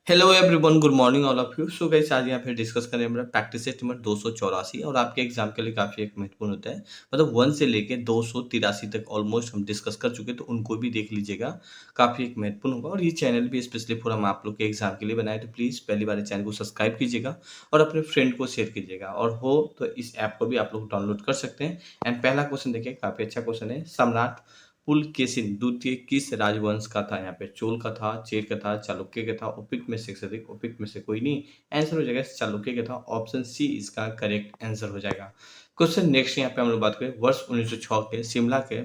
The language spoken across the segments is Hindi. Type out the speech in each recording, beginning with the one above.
Hello everyone, good morning all of you. So guys, आज यहाँ पे डिस्कस करें हमारा प्रैक्टिस सेट नंबर 284 और आपके एग्जाम के लिए काफ़ी एक महत्वपूर्ण होता है। मतलब 1 से लेके 283 तक ऑलमोस्ट हम डिस्कस कर चुके हैं, तो उनको भी देख लीजिएगा। काफ़ी एक महत्वपूर्ण होगा और ये चैनल भी स्पेशली फॉर हम आप लोग के एग्जाम के लिए बनाए, तो प्लीज़ पहली बार चैनल को सब्सक्राइब कीजिएगा और अपने फ्रेंड को शेयर कीजिएगा। और हो तो इस ऐप को भी आप लोग डाउनलोड कर सकते हैं। एंड पहला क्वेश्चन देखिए, काफ़ी अच्छा क्वेश्चन है। सम्राट पुलकेशिन द्वितीय किस राजवंश का था? यहाँ पे चोल का था, चेर का था, चालुक्य का था, उपयुक्त में से एक से अधिक, उपयुक्त में से कोई नहीं। आंसर हो जाएगा चालुक्य का था। ऑप्शन सी इसका करेक्ट आंसर हो जाएगा। क्वेश्चन नेक्स्ट, यहाँ पे हम लोग बात करें वर्ष 1906 के शिमला के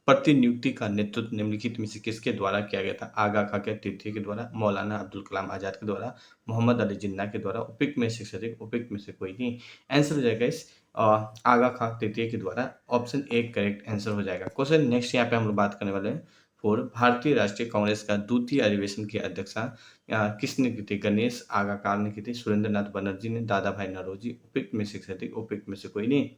प्रतिनियुक्ति का नेतृत्व निम्नलिखित में से किसके द्वारा किया गया था? आगा खां तृतीय के द्वारा, मौलाना अब्दुल कलाम आजाद के द्वारा, मोहम्मद अली जिन्ना के द्वारा, उपयुक्त में से एक से अधिक, उपयुक्त में से कोई नहीं। आंसर हो जाएगा इस आगा खां तृतीय के द्वारा। ऑप्शन ए करेक्ट आंसर हो जाएगा। क्वेश्चन नेक्स्ट, यहाँ पे हम लोग बात करने वाले हैं फोर भारतीय राष्ट्रीय कांग्रेस का द्वितीय अधिवेशन की अध्यक्षता किसने की थी? गणेश आगाकार ने की थी, सुरेंद्र नाथ बनर्जी ने, दादा भाई नौरोजी, उपयुक्त में से एक से अधिक, उपयुक्त में से कोई नहीं।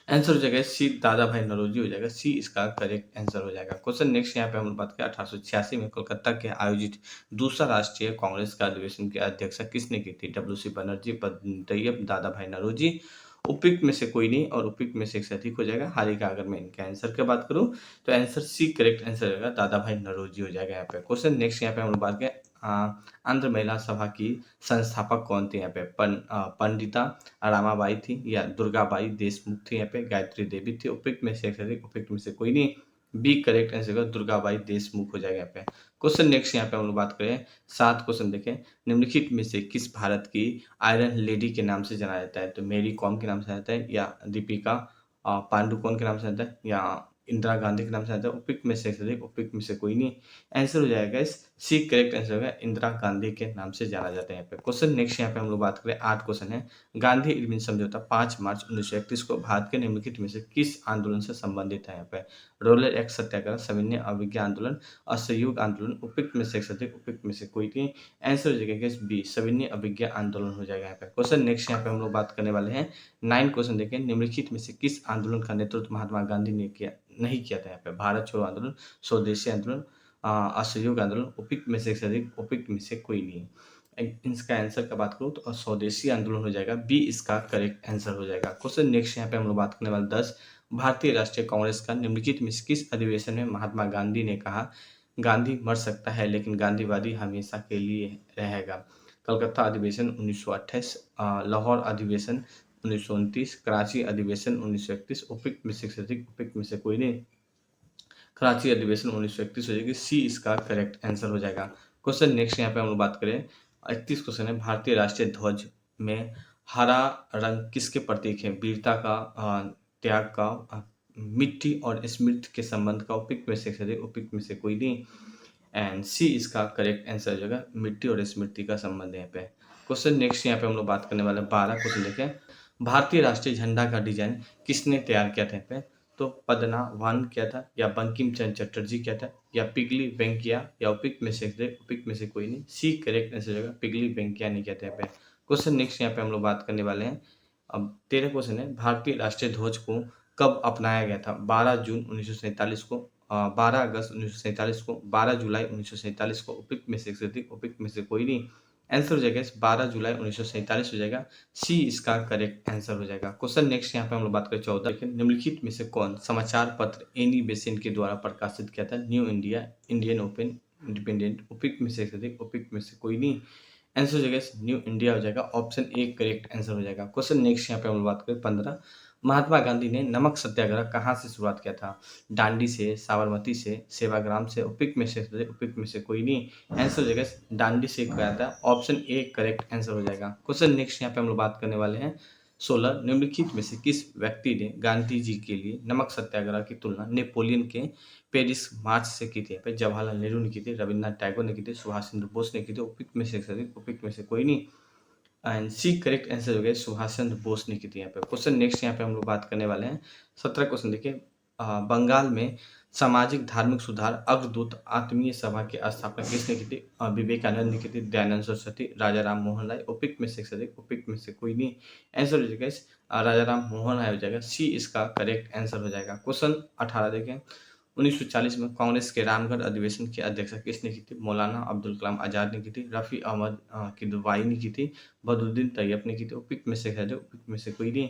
आंसर हो जाएगा सी, दादा भाई नौरोजी हो जाएगा। सी इसका करेक्ट आंसर हो जाएगा। क्वेश्चन नेक्स्ट, यहाँ पे हम लोग बात करें 1886 में कोलकाता के आयोजित दूसरा राष्ट्रीय कांग्रेस का अधिवेशन की अध्यक्षता किसने की थी? डब्ल्यू सी बनर्जी, पद्म तैयब, दादा भाई नौरोजी, उपयुक्त में से कोई नहीं और उपयुक्त में से एक से अधिक हो जाएगा। हारिका अगर मैं इनके आंसर की बात करूं तो आंसर सी करेक्ट आंसर होगा, दादा भाई नौरोजी हो जाएगा यहाँ पे। क्वेश्चन नेक्स्ट, यहाँ पे हम लोग बात करें आंध्र महिला सभा की संस्थापक कौन थे? यहाँ पे पंडिता रामाबाई थी या दुर्गाबाई देशमुख थी? यहाँ पे गायत्री देवी थी। उपयुक्त में से एक से अधिक, उपयुक्त में से कोई नहीं। बी करेक्ट आंसर होगा, दुर्गाबाई देशमुख हो जाएगा यहाँ पे। क्वेश्चन नेक्स्ट, यहाँ पे हम लोग बात करें 7 क्वेश्चन देखें। निम्नलिखित में से किस भारत की आयरन लेडी के नाम से जाना जाता है? तो मेरी कॉम के नाम से जाता है या दीपिका पांडुकोण के नाम से जाता है या इंदिरा गांधी के नाम से जाता है? उपयुक्त में से एक से अधिक, उपयुक्त में से कोई नहीं। आंसर हो जाएगा इस सी करेक्ट आंसर होगा, इंदिरा गांधी के नाम से जाना जाता है यहाँ पे। क्वेश्चन नेक्स्ट, यहाँ पे हम लोग बात करें 8 क्वेश्चन है। गांधी इरविन समझौता 5 मार्च 1931 को भारत के निम्नलिखित में से किस आंदोलन से संबंधित है? यहाँ पे रोलर एक्ट सत्याग्रह, सविनय अवज्ञा आंदोलन, असहयोग आंदोलन, उपयुक्त में से एक से अधिक, उपयुक्त में से कोई नहीं। आंसर हो जाएगा बी, सविनय अवज्ञा आंदोलन हो जाएगा यहाँ पे। क्वेश्चन नेक्स्ट, यहाँ पे हम लोग बात करने वाले हैं 9 क्वेश्चन देखें। निम्नलिखित में से किस आंदोलन का नेतृत्व महात्मा गांधी ने किया नहीं किया था? यहाँ पे भारत छोड़ो आंदोलन, स्वदेशी आंदोलन, असहयोग आंदोलन, उपयुक्त में से एक से अधिक, उपयुक्त में से कोई नहीं। इसका आंसर का बात करूँ तो स्वदेशी आंदोलन हो जाएगा। बी इसका करेक्ट आंसर हो जाएगा। क्वेश्चन नेक्स्ट, यहाँ पे हम लोग बात करने वाले 10 भारतीय राष्ट्रीय कांग्रेस का निम्नलिखित में से किस अधिवेशन में महात्मा गांधी ने कहा गांधी मर सकता है लेकिन गांधीवादी हमेशा के लिए रहेगा? कलकत्ता अधिवेशन 1928, लाहौर अधिवेशन 1929, कराची अधिवेशन 1931, उपयुक्त में से एक से अधिक, उपयुक्त में से कोई नहीं। कराची अधिवेशन 1931 हो जाएगी। सी इसका करेक्ट आंसर हो जाएगा। क्वेश्चन नेक्स्ट, यहाँ पे हम लोग बात करें 31 क्वेश्चन है। भारतीय राष्ट्रीय ध्वज में हरा रंग किसके प्रतीक है? वीरता का, त्याग का, मिट्टी और स्मृति के संबंध का, उपयुक्त में से एक से अधिक, उपयुक्त में से कोई नहीं। एंड सी इसका करेक्ट आंसर हो जाएगा, मिट्टी और स्मृति का संबंध है यहाँ पे। क्वेश्चन नेक्स्ट, यहाँ पे हम लोग बात करने वाले 12 क्वेश्चन देखें। भारतीय राष्ट्रीय झंडा का डिजाइन किसने तैयार किया था यहाँ पे? तो पद्मनाभन किया था या बंकिम चंद्र चटर्जी किया था या पिगली वेंकैया या उपयुक्त में से उपयुक्त में से कोई नहीं। सी करेक्ट आंसर होगा, पिगली वेंकैया नहीं किया था यहाँ पे। क्वेश्चन नेक्स्ट, यहाँ पे हम लोग बात करने वाले हैं अब 13 क्वेश्चन है। भारतीय राष्ट्रीय ध्वज को कब अपनाया गया था? 12 जून 1947 को, 12 अगस्त 1947 को, 12 जुलाई 1947 को, उपयुक्त में से एक से अधिक, उपयुक्त में से कोई नहीं। आंसर हो जाएगा 12 जुलाई 1947 हो जाएगा। सी इसका करेक्ट आंसर हो जाएगा। क्वेश्चन नेक्स्ट, यहाँ पे हम लोग बात करें 14। निम्नलिखित में से कौन समाचार पत्र एनी बेसेंट के द्वारा प्रकाशित किया था? New India, Indian open, independent, उपयुक्त में से एक से अधिक, उपयुक्त में से कोई नहीं। आंसर हो जाएगा न्यू इंडिया हो जाएगा। ऑप्शन ए करेक्ट आंसर हो जाएगा। क्वेश्चन नेक्स्ट, यहाँ पे हम लोग बात करें 15। महात्मा गांधी ने नमक सत्याग्रह कहाँ से शुरुआत किया था? दांडी से, साबरमती से, सेवाग्राम से, उपयुक्त में से, उपयुक्त में से कोई नहीं। आंसर हो जाएगा दांडी से किया था। ऑप्शन ए करेक्ट आंसर हो जाएगा। क्वेश्चन नेक्स्ट, यहाँ पे हम लोग बात करने वाले हैं 16। निम्नलिखित में से किस व्यक्ति ने गांधी जी के लिए नमक सत्याग्रह की तुलना नेपोलियन के पेरिस मार्च से की थी? पे जवाहरलाल नेहरू ने की थी, रविन्द्रनाथ टैगोर ने की थी, सुभाष चंद्र बोस ने की थी, उपयुक्त में से एक से अधिक, उपयुक्त में से कोई नहीं। एंड सी करेक्ट आंसर हो गया, सुभाष चंद्र बोस ने की थी यहाँ पे। क्वेश्चन नेक्स्ट, यहाँ पे हम लोग बात करने वाले हैं 17 क्वेश्चन देखिए। बंगाल में सामाजिक धार्मिक सुधार अग्रदूत आत्मीय सभा की स्थापना किसने की थी? विवेकानंद ने की थी, दयानंद सरस्वती, राजा राम मोहन राय, उपयुक्त में से एक से अधिक, उपयुक्त में से कोई नहीं। आंसर हो जाएगा राजा राम मोहन राय हो जाएगा। सी इसका करेक्ट आंसर हो जाएगा। क्वेश्चन 18 देखें। 1940 में कांग्रेस के रामगढ़ अधिवेशन की अध्यक्षता किसने की थी? मौलाना अब्दुल कलाम आज़ाद ने की थी, रफ़ी अहमद किदवाई ने की थी, बदरुद्दीन तैयब ने की थी। उपयुक्त में से है, उपयुक्त में से कोई नहीं।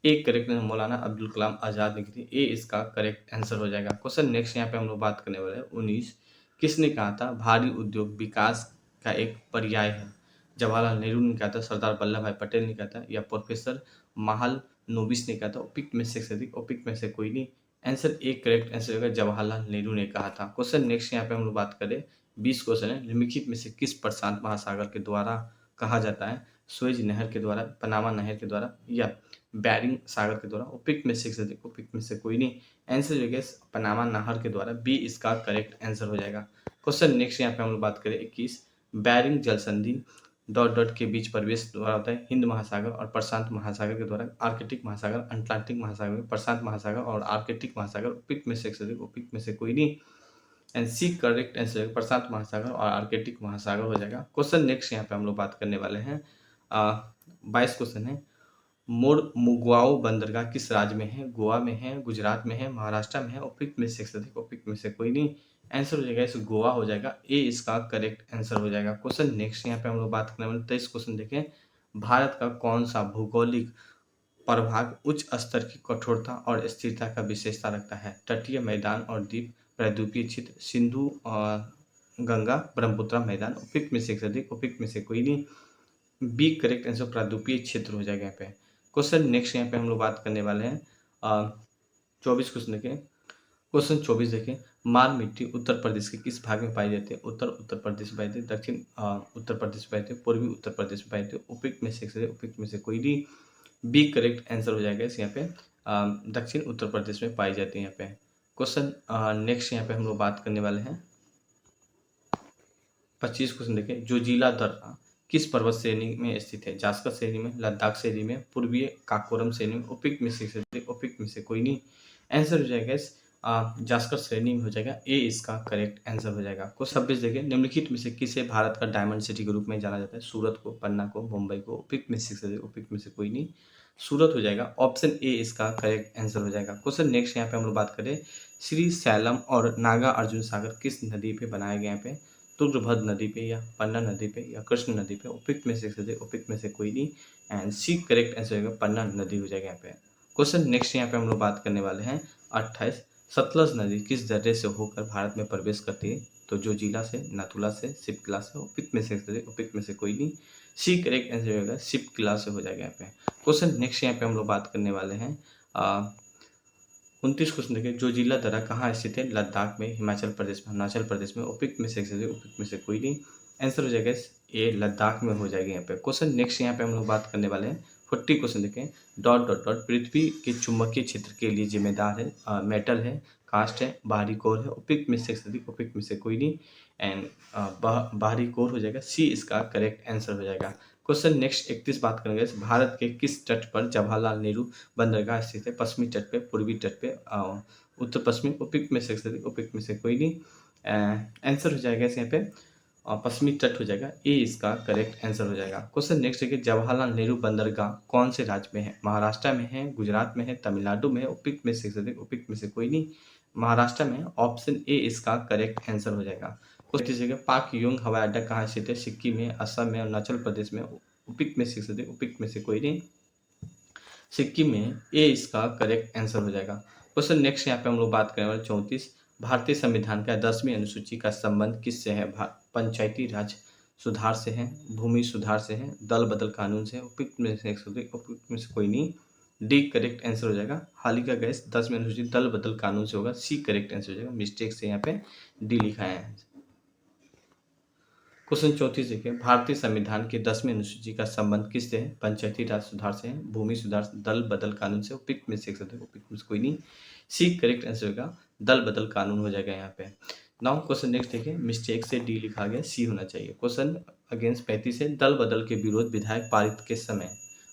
एक करेक्ट मौलाना अब्दुल कलाम आज़ाद ने की थी। ए इसका करेक्ट आंसर हो जाएगा। क्वेश्चन नेक्स्ट यहाँ पे हम लोग बात करने वाले हैं 19। किसने कहा था भारी उद्योग विकास का एक पर्याय है? जवाहरलाल नेहरू ने कहा था, सरदार वल्लभ भाई पटेल ने कहा था, या प्रोफेसर महाल नोबिस ने कहा था। उपयुक्त में से अधिक, उपयुक्त में से कोई नहीं। आंसर एक करेक्ट आंसर होगा, जवाहरलाल नेहरू ने कहा था। क्वेश्चन नेक्स्ट यहाँ पे हम लोग बात करें 20 क्वेश्चन है। निम्नलिखित में से किस प्रशांत महासागर के द्वारा कहा जाता है? सुएज नहर के द्वारा, पनामा नहर के द्वारा, या बैरिंग सागर के द्वारा। उपयुक्त में से अधिक, उपयुक्त में से कोई नहीं। आंसर जो है पनामा नहर के द्वारा, बी इसका करेक्ट आंसर हो जाएगा। क्वेश्चन नेक्स्ट यहाँ पे हम लोग बात करें 21। बैरिंग जल संधि डॉट डॉट के बीच प्रवेश द्वारा होता है हिंद महासागर और प्रशांत महासागर के द्वारा। आर्कटिक महासागर, अटलांटिक महासागर, प्रशांत महासागर और आर्कटिक महासागर। उपयुक्त में से अधिक, उपयुक्त में से कोई नहीं। एंड सी करेक्ट आंसर प्रशांत महासागर और आर्कटिक महासागर हो जाएगा। क्वेश्चन नेक्स्ट यहाँ पे हम लोग बात करने वाले हैं 22 क्वेश्चन है। मुगुआओ बंदरगाह किस राज्य में है? गोवा में है, गुजरात में है, महाराष्ट्र में है। उपयुक्त में से अधिक, उपयुक्त में से कोई नहीं। आंसर हो जाएगा इस गोवा हो जाएगा। ए इसका करेक्ट आंसर हो जाएगा। क्वेश्चन नेक्स्ट यहाँ पे हम लोग बात करने वाले 23 क्वेश्चन देखें। भारत का कौन सा भौगोलिक प्रभाग उच्च स्तर की कठोरता और स्थिरता का विशेषता रखता है? तटीय मैदान और द्वीप, प्रायद्वीपीय क्षेत्र, सिंधु गंगा ब्रह्मपुत्र मैदान। उपयुक्त में से अधिक, उपयुक्त में से कोई नहीं। बी करेक्ट आंसर प्रायद्वीपीय क्षेत्र हो जाएगा यहाँ पे। क्वेश्चन नेक्स्ट यहाँ पे हम लोग बात करने वाले हैं 24 क्वेश्चन देखें। क्वेश्चन 24 देखें। मार मिट्टी उत्तर प्रदेश के किस भाग में पाई जाती है? उत्तर प्रदेश में पाई जाती है, दक्षिण उत्तर प्रदेश में पाई जाती है, पूर्वी उत्तर प्रदेश में पाई जाती है। उपयुक्त में से उपयुक्त में से कोई नहीं। बी करेक्ट आंसर हो जाएगा इस यहाँ पे दक्षिण उत्तर प्रदेश में पाई जाती है यहाँ पे। क्वेश्चन नेक्स्ट यहाँ पे हम लोग बात करने वाले हैं 25 क्वेश्चन देखें। जोजिला दर्रा किस पर्वत श्रेणी में स्थित है? जास्कर श्रेणी में, लद्दाख श्रेणी में, पूर्वीय काकोरम श्रेणी में। उपयुक्त में से उपयुक्त में से कोई नहीं। आंसर हो जाएगा इस जास्कर श्रेणी में हो जाएगा। ए इसका करेक्ट आंसर हो जाएगा। क्वेश्चन 26 देखिए। निम्नलिखित में से किसे भारत का डायमंड सिटी के रूप में जाना जाता है? सूरत को, पन्ना को, मुंबई को। उपयुक्त में से उपयुक्त में से कोई नहीं। सूरत हो जाएगा। ऑप्शन ए इसका करेक्ट आंसर हो जाएगा। क्वेश्चन नेक्स्ट यहाँ पे हम लोग बात करें श्री सैलम और नागा अर्जुन सागर किस नदी पे बनाए गए? यहाँ पे तुंगभद्र नदी पे, या पन्ना नदी पे, या कृष्ण नदी पे। उपयुक्त में से उपयुक्त में से कोई नहीं। एंड सी करेक्ट आंसर होगा पन्ना नदी हो जाएगा यहाँ पे। क्वेश्चन नेक्स्ट यहाँ पे हम लोग बात करने वाले हैं 28। सतलज नदी किस दर्रे से होकर भारत में प्रवेश करती है? तो जो जिला से, नाथुला से, शिवकिला से। उपयुक्त में से उपयुक्त में से कोई नहीं। सी करेक्ट आंसर होगा शिवकिला से हो जाएगा यहाँ पे। क्वेश्चन नेक्स्ट यहाँ पे हम लोग बात करने वाले हैं 29 क्वेश्चन देखिए। जो जिला दर्रा कहाँ स्थित है? लद्दाख में, हिमाचल प्रदेश में, अरुणाचल प्रदेश में। उपयुक्त में से उपयुक्त में से कोई नहीं। आंसर हो जाएगा ये लद्दाख में हो जाएगा यहाँ पे। क्वेश्चन नेक्स्ट यहाँ पे हम लोग बात करने वाले हैं 40 क्वेश्चन देखें। डॉट डॉट डॉट पृथ्वी के चुंबकीय क्षेत्र के लिए जिम्मेदार है? मेटल है, कास्ट है, बाहरी कोर है। उपयुक्त में से उपयुक्त में से कोई नहीं। एंड बाहरी कोर हो जाएगा। सी इसका करेक्ट आंसर हो जाएगा। क्वेश्चन नेक्स्ट 31 बात करेंगे। भारत के किस तट पर जवाहरलाल नेहरू बंदरगाह स्थित है? पश्चिमी तट पे, पूर्वी तट पे, उत्तर पश्चिमी। उपयुक्त में से उपयुक्त में से कोई नहीं। आंसर हो जाएगा इस यहाँ पे पश्चिमी तट हो जाएगा। ए इसका करेक्ट आंसर हो जाएगा। क्वेश्चन नेक्स्ट है कि जवाहरलाल नेहरू बंदरगाह कौन से राज्य में है? महाराष्ट्र में है, गुजरात में है, तमिलनाडु में है। उपयुक्त में से उपयुक्त में से कोई नहीं। महाराष्ट्र में है। ऑप्शन ए इसका करेक्ट आंसर हो जाएगा। क्वेश्चन पाक योंग हवाई अड्डा कहाँ स्थित है? सिक्किम में, असम में, अरुणाचल प्रदेश में। उपयुक्त में से उपयुक्त में से कोई नहीं। सिक्किम में। ए इसका करेक्ट आंसर हो जाएगा। क्वेश्चन नेक्स्ट यहाँ पे हम लोग बात करें वाले 34। भारतीय संविधान का 10वीं अनुसूची का संबंध किससे है? पंचायती राज सुधार से है, भूमि सुधार से है, दल बदल कानून से है। उपयुक्त में से उपयुक्त में से कोई नहीं। डी करेक्ट आंसर हो जाएगा। हाल का गैस 10वीं अनुसूची दल बदल कानून से होगा। सी करेक्ट आंसर हो जाएगा। मिस्टेक से यहाँ पे डी लिखा है। क्वेश्चन 34 देखिए। भारतीय संविधान की 10वीं अनुसूची का संबंध किससे है? पंचायती राज सुधार से है, भूमि सुधार से, दल बदल कानून से। उपयुक्त में से उपयुक्त में से कोई नहीं। सी करेक्ट आंसर होगा दल बदल कानून हो जाएगा यहाँ पे। नाउ क्वेश्चन नेक्स्ट देखिए। मिस्टेक से डी लिखा गया, सी होना चाहिए। क्वेश्चन अगेंस्ट 35 है। दल बदल के विरोध विधायक पारित के समय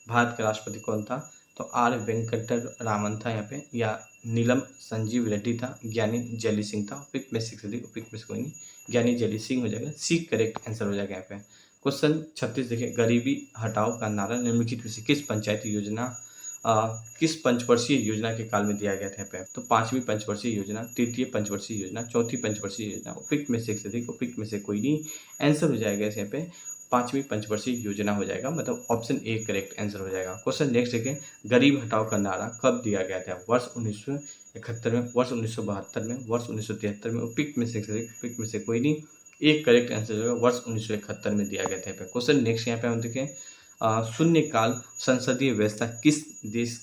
भारत का राष्ट्रपति कौन था? तो आर वेंकट रामन था यहाँ पे, या नीलम संजीव रेड्डी था, ज्ञानी जैली सिंह था। उपयुक्त में से उपयुक्त में से कोई नहीं। ज्ञानी जैली सिंह हो जाएगा। सी करेक्ट आंसर हो जाएगा यहाँ पे। क्वेश्चन 36 देखिए। गरीबी हटाओ का नारा निम्नलिखित में से किस पंचायती योजना किस पंचवर्षीय योजना के काल में दिया गया था यहाँ पे? तो 5वीं पंचवर्षीय योजना, तृतीय पंचवर्षीय योजना, चौथी पंचवर्षीय योजना, उपयुक्त में से एक से अधिक, उपयुक्त में से कोई नहीं। आंसर हो जाएगा इस यहाँ पे 5वीं पंचवर्षीय योजना हो जाएगा, मतलब ऑप्शन ए करेक्ट आंसर हो जाएगा। क्वेश्चन नेक्स्ट देखिए, गरीब हटाओ का नारा कब दिया गया था? वर्ष 1971 में, वर्ष 1972 में, वर्ष 1973 में, उपयुक्त में से एक से अधिक, उपयुक्त में से कोई नहीं। एक करेक्ट आंसर जो है वर्ष 1971 में दिया गया था यहाँ पे। क्वेश्चन नेक्स्ट यहाँ पे हम देखें, शून्यकाल संसदीय व्यवस्था किस देश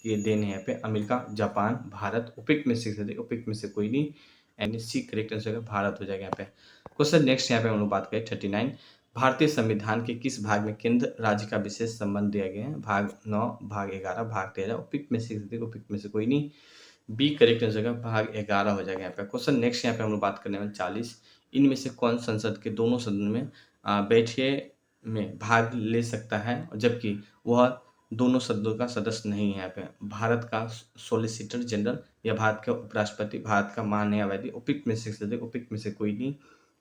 के देन है यहाँ पे? अमेरिका, जापान, भारत, उपयुक्त में से एक से अधिक, उपयुक्त में से कोई नहीं। And C correct answer Bharat हो जाएगा यहाँ पे। क्वेश्चन नेक्स्ट यहाँ पे हम लोग बात करें 39, भारतीय संविधान के किस भाग में केंद्र राज्य का विशेष संबंध दिया गया है? भाग 9, भाग 11, भाग 13, उपयुक्त में से एक से अधिक, उपयुक्त में से कोई नहीं। बी करेक्ट आंसर भाग 11 हो जाएगा यहाँ पे। क्वेश्चन नेक्स्ट यहाँ पे हम लोग बात करने वाले 40, इनमें से कौन संसद के दोनों सदन में बैठे में भाग ले सकता है जबकि वह दोनों सदनों का सदस्य नहीं है? यहाँ पे भारत का सॉलिसिटर जनरल या भारत का उपराष्ट्रपति, भारत का महान्यायवादी, उपयुक्त में से अधिक, उपयुक्त में से कोई नहीं।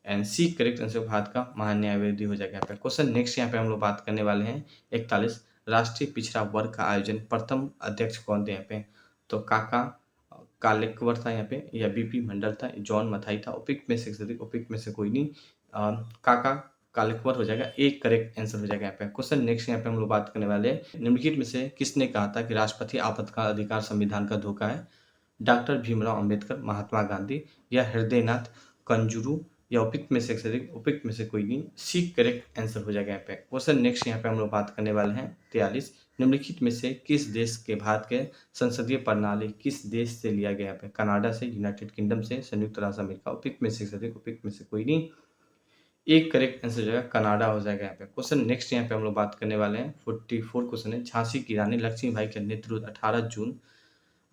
And C correct answer Bharat का महान्यायवादी हो जाएगा यहाँ पे। क्वेश्चन नेक्स्ट यहाँ पे हम लोग बात करने वाले हैं 41, राष्ट्रीय पिछड़ा वर्ग का आयोजन प्रथम अध्यक्ष कौन थे यहाँ पे? तो काका कालेकवर था यहाँ पे, या बीपी मंडल था, जॉन मथाई था, उपयुक्त में से अधिक, उपयुक्त में से कोई नहीं। काका कालेकवर हो जाएगा, एक करेक्ट आंसर हो जाएगा यहाँ पे। क्वेश्चन नेक्स्ट यहाँ पे हम लोग बात करने वाले हैं, निम्नलिखित में से किसने कहा था कि राष्ट्रपति आपातकाल अधिकार संविधान का धोखा है? डॉक्टर भीमराव अंबेडकर, महात्मा गांधी, या हृदयनाथ कंजूरू, या उपयुक्त में से अधिक, उपयुक्त में से कोई नहीं। सी करेक्ट आंसर हो जाएगा यहाँ पे। क्वेश्चन नेक्स्ट यहाँ पे हम लोग बात करने वाले हैं 43, निम्नलिखित में से किस देश के भारत के संसदीय प्रणाली किस देश से लिया गया यहाँ पे? कनाडा से, यूनाइटेड किंगडम से, संयुक्त राज्य अमेरिका, उपयुक्त में से अधिक, उपयुक्त में से कोई नहीं। एक करेक्ट आंसर जो है कनाडा हो जाएगा यहाँ पे। क्वेश्चन नेक्स्ट यहाँ पे हम लोग बात करने वाले हैं 44 क्वेश्चन है, झांसी की रानी लक्ष्मीबाई के नेतृत्व 18 जून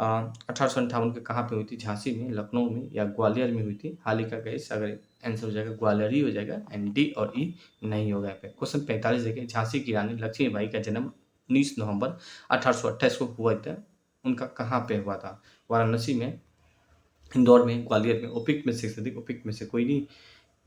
1858 के कहाँ पे हुई थी? झांसी में, लखनऊ में, या ग्वालियर में हुई थी? हालिका गैस, अगर आंसर हो जाएगा ग्वालियर ही हो जाएगा, एंड डी और ई नहीं होगा यहाँ पे। क्वेश्चन 45 देखिए, झांसी की रानी लक्ष्मीबाई का जन्म 19 नवंबर 1828 को हुआ था, उनका कहाँ पे हुआ था? वाराणसी में, इंदौर में, ग्वालियर में, उपयुक्त में से अधिक, उपयुक्त में से कोई नहीं।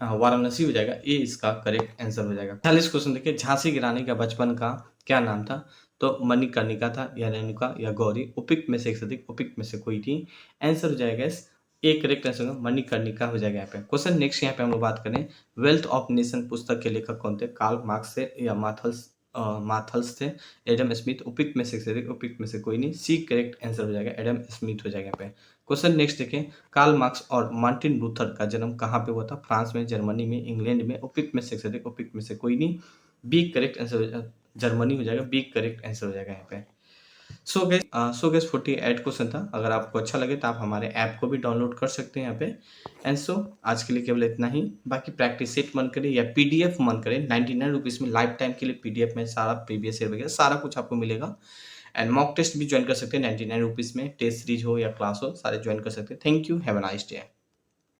वाराणसी हो जाएगा, ये इसका करेक्ट आंसर हो जाएगा। 40 क्वेश्चन देखिए, झांसी की रानी का बचपन का क्या नाम था? तो मणिकर्णिका था, या रेणुका, या गौरी, उपयुक्त में से अधिक, उपयुक्त में से कोई नहीं। आंसर हो जाएगा इस एक करेक्ट आंसर मणिकर्णिका हो जाएगा यहाँ पे। क्वेश्चन नेक्स्ट यहाँ पे हम लोग बात करें, वेल्थ ऑफ नेशन पुस्तक के लेखक कौन थे? कार्ल मार्क्स थे, या माथल्स थे, एडम स्मिथ, उपयुक्त में से अधिक, उपयुक्त में से कोई नहीं। सी करेक्ट आंसर हो जाएगा, एडम स्मिथ हो जाएगा यहाँ पे। क्वेश्चन नेक्स्ट देखें, कार्ल मार्क्स और मार्टिन लूथर का जन्म कहाँ पे हुआ था? फ्रांस में, जर्मनी में, इंग्लैंड में, उपयुक्त में से अधिक, उपयुक्त में से कोई नहीं। बी करेक्ट आंसर जर्मनी हो जाएगा, बी करेक्ट आंसर हो जाएगा यहाँ पे। सो गैस 48 क्वेश्चन था। अगर आपको अच्छा लगे तो आप हमारे ऐप को भी डाउनलोड कर सकते हैं यहाँ पे। एंड सो आज के लिए केवल इतना ही। बाकी प्रैक्टिस सेट मन करें या पीडीएफ मन करें, 99 रुपीज़ में लाइफ टाइम के लिए पीडीएफ में सारा प्रीवियस ईयर वगैरह सारा कुछ आपको मिलेगा। एंड मॉक टेस्ट भी ज्वाइन कर सकते हैं 99 रुपीज़ में, टेस्ट सीरीज हो या क्लास हो, सारे ज्वाइन कर सकते हैं। Thank you, have a nice day.